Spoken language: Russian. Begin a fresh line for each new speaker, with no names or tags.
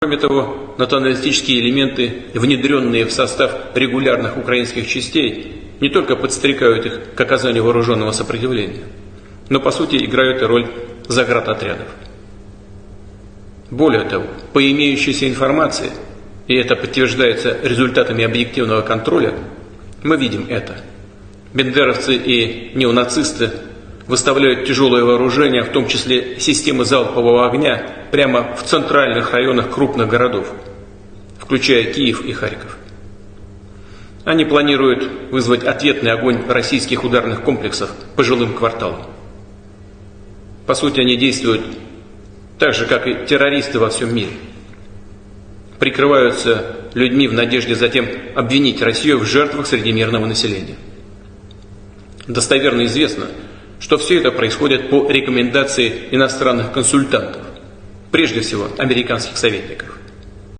Кроме того, националистические элементы, внедренные в состав регулярных украинских частей, не только подстрекают их к оказанию вооруженного сопротивления, но по сути играют и роль заградотрядов. Более того, по имеющейся информации, и это подтверждается результатами объективного контроля, мы видим это. Бендеровцы и неонацисты выставляют тяжелое вооружение, в том числе системы залпового огня, прямо в центральных районах крупных городов, включая Киев и Харьков. Они планируют вызвать ответный огонь российских ударных комплексов по жилым кварталам. По сути, они действуют так же, как и террористы во всем мире. Прикрываются людьми в надежде затем обвинить Россию в жертвах среди мирного населения. Достоверно известно, что все это происходит по рекомендации иностранных консультантов, прежде всего американских советников.